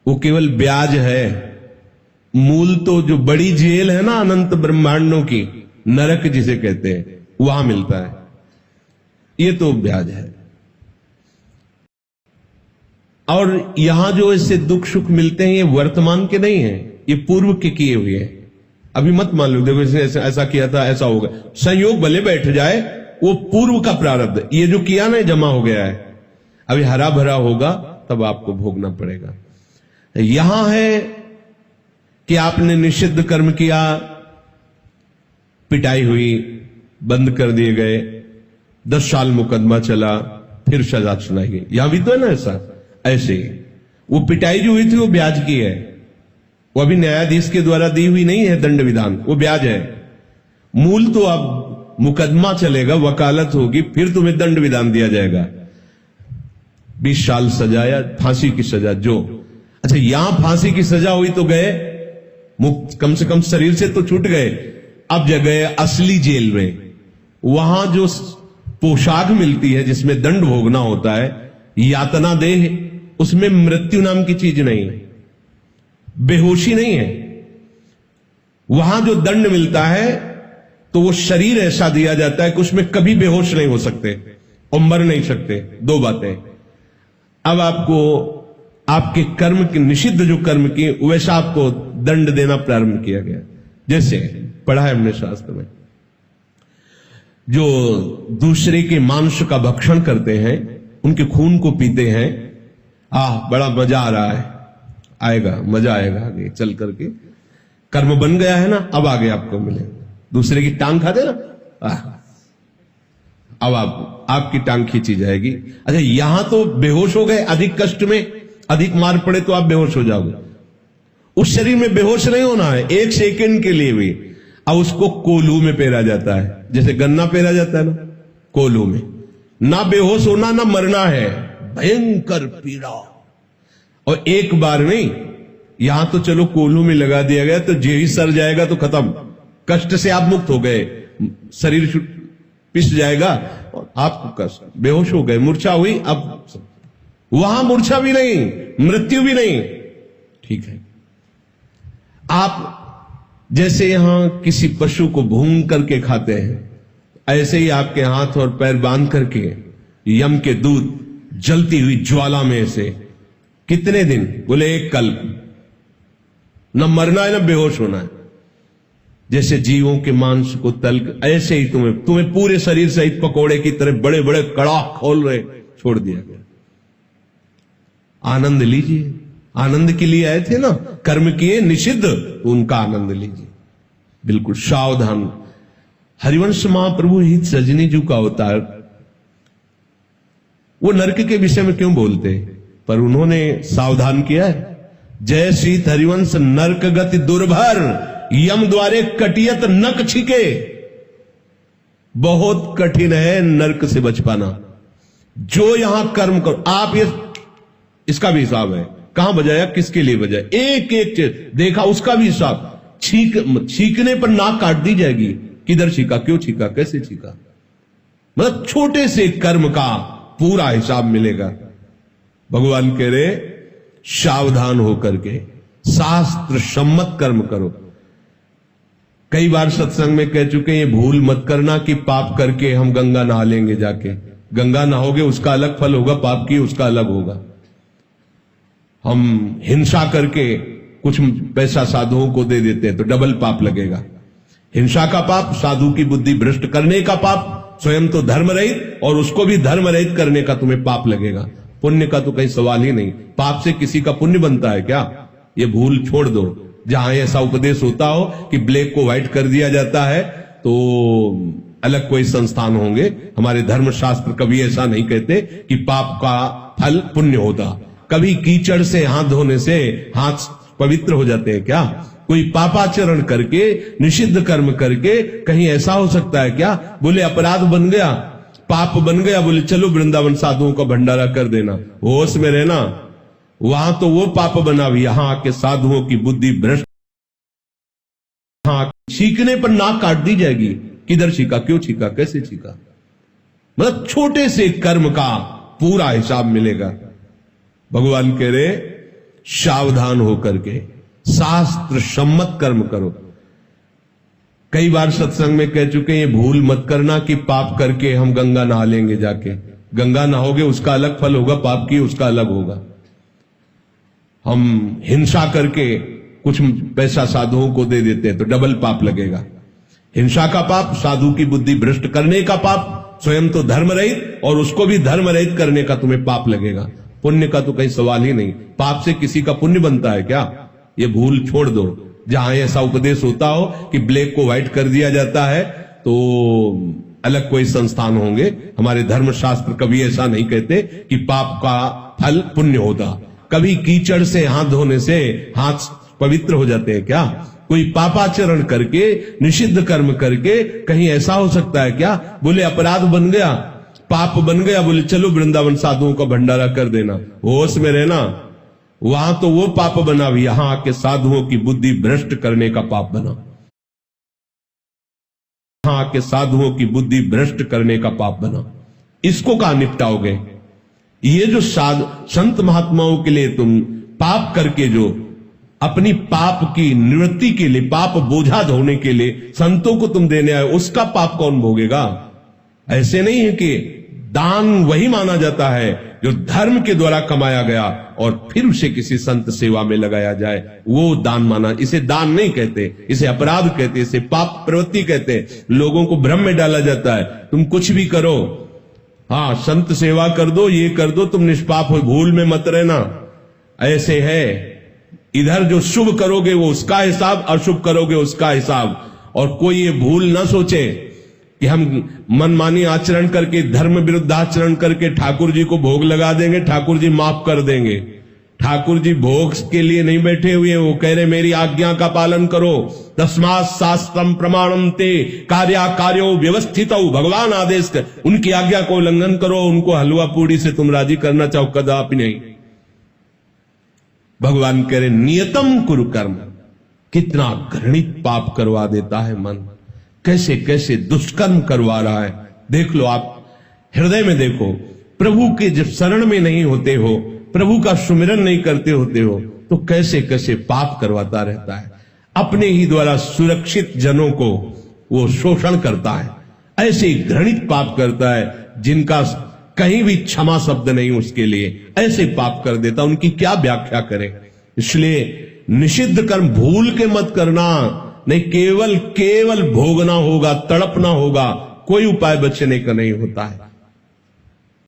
वो केवल ब्याज है। मूल तो जो बड़ी जेल है ना अनंत ब्रह्मांडों की, नरक जिसे कहते हैं, वहां मिलता है। ये तो ब्याज है। और यहां जो इससे दुख सुख मिलते हैं ये वर्तमान के नहीं है, ये पूर्व के किए हुए हैं। अभी मत मान लो देखो इसने ऐसा किया था, ऐसा होगा, संयोग भले बैठ जाए, वो पूर्व का प्रारब्ध, ये जो किया ना जमा हो गया है, अभी हरा भरा होगा तब आपको भोगना पड़ेगा। यहां है कि आपने निषिद्ध कर्म किया, पिटाई हुई, बंद कर दिए गए, 10 साल मुकदमा चला, फिर सजा सुनाई गई। यहां भी तो है ना ऐसा। ऐसे ही वो पिटाई जो हुई थी वो ब्याज की है, वो अभी न्यायाधीश के द्वारा दी हुई नहीं है दंड विधान, वो ब्याज है। मूल तो अब मुकदमा चलेगा, वकालत होगी, फिर तुम्हें दंड विधान दिया जाएगा, 20 साल सजा या फांसी की सजा जो। अच्छा यहां फांसी की सजा हुई तो गए मुक्त, कम से कम शरीर से तो छूट गए। अब जगह असली जेल में, वहां जो पोशाक मिलती है जिसमें दंड भोगना होता है, यातना देह, उसमें मृत्यु नाम की चीज नहीं है, बेहोशी नहीं है। वहां जो दंड मिलता है तो वो शरीर ऐसा दिया जाता है कि उसमें कभी बेहोश नहीं हो सकते और मर नहीं सकते। 2 बातें। अब आपको आपके कर्म के, निषिद्ध जो कर्म किए वैसा आपको दंड देना प्रारंभ किया गया। जैसे पढ़ा है हमने शास्त्र में, जो दूसरे के मांस का भक्षण करते हैं, उनके खून को पीते हैं, बड़ा मजा आ रहा है, आएगा मजा आएगा आगे चल करके, कर्म बन गया है ना, अब आगे आपको मिलेगा। दूसरे की टांग खाते ना, अब आपकी टांग खींची जाएगी। अच्छा यहां तो बेहोश हो गए, अधिक कष्ट में, अधिक मार पड़े तो आप बेहोश हो जाओगे। उस शरीर में बेहोश नहीं होना है 1 सेकंड के लिए भी। अब उसको कोल्हू में पेरा जाता है, जैसे गन्ना पेरा जाता है ना, कोल्हू में। ना बेहोश होना ना मरना है, भयंकर पीड़ा। और एक बार नहीं, यहां तो चलो कोल्हू में लगा दिया गया तो जे ही सर जाएगा तो खत्म, कष्ट से आप मुक्त हो गए, शरीर पिस जाएगा और आप कष्ट, बेहोश हो गए, मूर्छा हुई। अब वहां मूर्छा भी नहीं, मृत्यु भी नहीं, ठीक है। आप जैसे यहां किसी पशु को भून करके खाते हैं, ऐसे ही आपके हाथ और पैर बांध करके यम के दूत जलती हुई ज्वाला में से कितने दिन, बोले 1 कल्प, न मरना है न बेहोश होना है। जैसे जीवों के मांस को तल, ऐसे ही तुम्हें पूरे शरीर सहित पकोड़े की तरह बड़े बड़े कड़ाक खोल रहे छोड़ दिया गया। आनंद लीजिए, आनंद के लिए आए थे ना, कर्म किए निषिद्ध, उनका आनंद लीजिए, बिल्कुल सावधान। हरिवंश महाप्रभु हित सजनी जी का अवतार, वो नरक के विषय में क्यों बोलते, पर उन्होंने सावधान किया है। जय श्री हरिवंश नरक गति दुर्भर, यम द्वारे कटियत नक छिके। बहुत कठिन है नरक से बच पाना। जो यहां कर्म करो आप, ये इसका भी हिसाब है, कहां बजाया, किसके लिए बजाया, एक एक चीज देखा, उसका भी हिसाब। छींकने पर नाक काट दी जाएगी, किधर छींका, क्यों छींका, कैसे छींका, मतलब छोटे से कर्म का पूरा हिसाब मिलेगा। भगवान कह रहे सावधान होकर के शास्त्र सम्मत कर्म करो। कई बार सत्संग में कह चुके, ये भूल मत करना कि पाप करके हम गंगा नहा लेंगे जाके। गंगा नहाओगे उसका अलग फल होगा, पाप की उसका अलग होगा। हम हिंसा करके कुछ पैसा साधुओं को दे देते हैं तो डबल पाप लगेगा। हिंसा का पाप, साधु की बुद्धि भ्रष्ट करने का पाप, स्वयं तो धर्म रहित और उसको भी धर्म रहित करने का तुम्हें पाप लगेगा। पुण्य का तो कहीं सवाल ही नहीं। पाप से किसी का पुण्य बनता है क्या? ये भूल छोड़ दो। जहां ऐसा उपदेश होता हो कि ब्लैक को व्हाइट कर दिया जाता है तो अलग कोई संस्थान होंगे। हमारे धर्मशास्त्र कभी ऐसा नहीं कहते कि पाप का फल पुण्य होता। कभी कीचड़ से हाथ धोने से हाथ पवित्र हो जाते हैं क्या? कोई पापाचरण करके, निषिद्ध कर्म करके कहीं ऐसा हो सकता है क्या? बोले अपराध बन गया, पाप बन गया, बोले चलो वृंदावन साधुओं का भंडारा कर देना, होश में रहना। वहां तो वो पाप बना, यहां आके साधुओं की बुद्धि भ्रष्ट। हाँ, छींकने पर नाक काट दी जाएगी, किधर छींका, क्यों छींका, कैसे छींका, मतलब छोटे से कर्म का पूरा हिसाब मिलेगा। भगवान कह रहे सावधान होकर के शास्त्र सम्मत कर्म करो। कई बार सत्संग में कह चुके हैं, ये भूल मत करना कि पाप करके हम गंगा नहा लेंगे जाके। गंगा नहाओगे उसका अलग फल होगा, पाप की उसका अलग होगा। हम हिंसा करके कुछ पैसा साधुओं को दे देते हैं तो डबल पाप लगेगा। हिंसा का पाप, साधु की बुद्धि भ्रष्ट करने का पाप, स्वयं तो धर्म रहित और उसको भी धर्म रहित करने का तुम्हें पाप लगेगा। पुण्य का तो कहीं सवाल ही नहीं। पाप से किसी का पुण्य बनता है क्या? ये भूल छोड़ दो। जहां ऐसा उपदेश होता हो कि ब्लैक को व्हाइट कर दिया जाता है तो अलग कोई संस्थान होंगे। हमारे धर्मशास्त्र कभी ऐसा नहीं कहते कि पाप का फल पुण्य होता। कभी कीचड़ से हाथ धोने से हाथ पवित्र हो जाते हैं क्या? कोई पापाचरण करके, निषिद्ध कर्म करके कहीं ऐसा हो सकता है क्या? बोले अपराध बन गया, पाप बन गया, बोले चलो वृंदावन साधुओं का भंडारा कर देना, होश में रहना। वहां तो वो पाप बना, भी यहां आके साधुओं की बुद्धि भ्रष्ट करने का पाप बना। यहां आके साधुओं की बुद्धि भ्रष्ट करने का पाप बना। इसको कहां निपटाओगे? ये जो संत महात्माओं के लिए तुम पाप करके जो अपनी पाप की निवृत्ति के लिए, पाप बोझा धोने के लिए संतों को तुम देने आए, उसका पाप कौन भोगेगा? ऐसे नहीं है कि दान वही माना जाता है जो धर्म के द्वारा कमाया गया और फिर उसे किसी संत सेवा में लगाया जाए, वो दान माना। इसे दान नहीं कहते, इसे अपराध कहते, इसे पाप प्रवृत्ति कहते। लोगों को भ्रम में डाला जाता है, तुम कुछ भी करो, हाँ संत सेवा कर दो, ये कर दो, तुम निष्पाप हो, भूल में मत रहना। ऐसे है, इधर जो शुभ करोगे वो उसका हिसाब, अशुभ करोगे उसका हिसाब। और कोई ये भूल ना सोचे कि हम मनमानी आचरण करके, धर्म विरुद्ध आचरण करके ठाकुर जी को भोग लगा देंगे, ठाकुर जी माफ कर देंगे। ठाकुर जी भोग के लिए नहीं बैठे हुए, वो कह रहे मेरी आज्ञा का पालन करो। तस्मात् शास्त्रम प्रमाणम ते कार्या कार्यो व्यवस्थित। भगवान आदेश कर, उनकी आज्ञा को उल्लंघन करो, उनको हलवा पूड़ी से तुम राजी करना चाहो, कदापि नहीं। भगवान कह रहे नियतम कुरु कर्म। कितना घृणित पाप करवा देता है मन, कैसे कैसे दुष्कर्म करवा रहा है। देख लो, आप हृदय में देखो, प्रभु के जब शरण में नहीं होते हो, प्रभु का सुमिरन नहीं करते होते हो, तो कैसे कैसे पाप करवाता रहता है। अपने ही द्वारा सुरक्षित जनों को वो शोषण करता है, ऐसे ही घृणित पाप करता है जिनका कहीं भी क्षमा शब्द नहीं उसके लिए, ऐसे पाप कर देता। उनकी क्या व्याख्या करें? इसलिए निषिद्ध कर्म भूल के मत करना, नहीं केवल केवल भोगना होगा, तड़पना होगा, कोई उपाय बचने का नहीं होता है।